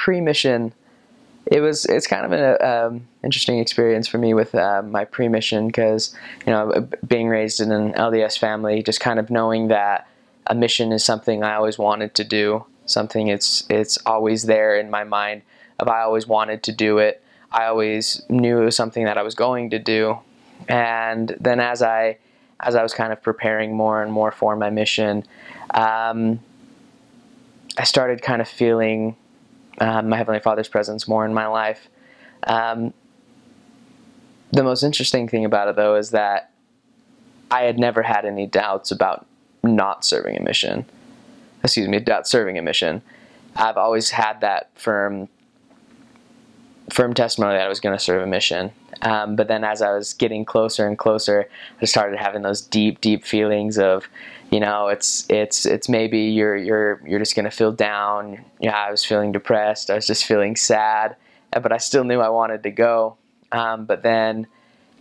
pre-mission, it's kind of an interesting experience for me with my pre-mission, because being raised in an LDS family, just kind of knowing that a mission is something I always wanted to do, something it's always there in my mind of I always wanted to do it. I always knew it was something that I was going to do. And then as I was kind of preparing more and more for my mission, I started kind of feeling my Heavenly Father's presence more in my life. The most interesting thing about it, though, is that I had never had any doubts about not serving a mission. Excuse me, about serving a mission. I've always had that firm testimony that I was going to serve a mission. But then as I was getting closer and closer, I started having those deep, deep feelings of, it's maybe you're just going to feel down. I was feeling depressed. I was just feeling sad, but I still knew I wanted to go. But then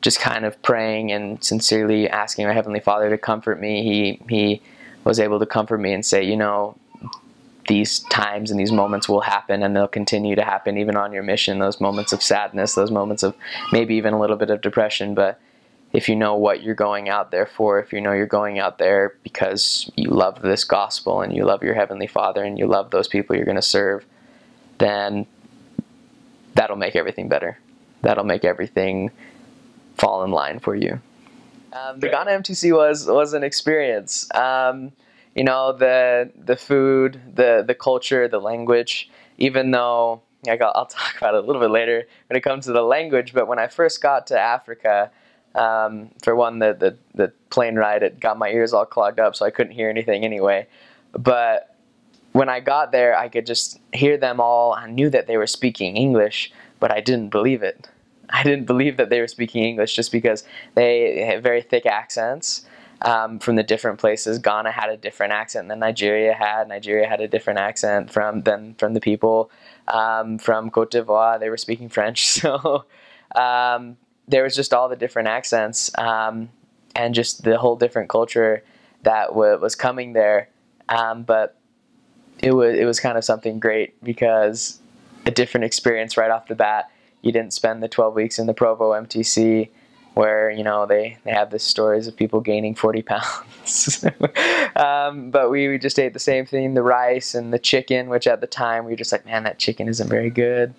just kind of praying and sincerely asking my Heavenly Father to comfort me, he was able to comfort me and say, these times and these moments will happen, and they'll continue to happen even on your mission, those moments of sadness, those moments of maybe even a little bit of depression. But if you know what you're going out there for, if you know you're going out there because you love this gospel and you love your Heavenly Father and you love those people you're going to serve, then that'll make everything better. That'll make everything fall in line for you. The Ghana MTC was an experience. The food, the culture, the language, even though, I'll talk about it a little bit later when it comes to the language, but when I first got to Africa, for one, the plane ride, it got my ears all clogged up, so I couldn't hear anything anyway. But when I got there, I could just hear them all. I knew that they were speaking English, but I didn't believe it. I didn't believe that they were speaking English just because they had very thick accents. From the different places. Ghana had a different accent than Nigeria had. Nigeria had a different accent from the people from Cote d'Ivoire. They were speaking French. So there was just all the different accents and just the whole different culture that was coming there. But it was kind of something great, because a different experience right off the bat. You didn't spend the 12 weeks in the Provo MTC, where they have the stories of people gaining 40 pounds. But we just ate the same thing, the rice and the chicken, which at the time we were just like, man, that chicken isn't very good.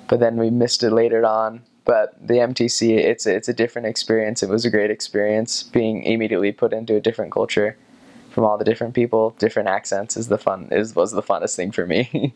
But then we missed it later on. But the MTC, it's a different experience. It was a great experience, being immediately put into a different culture from all the different people, different accents was the funnest thing for me.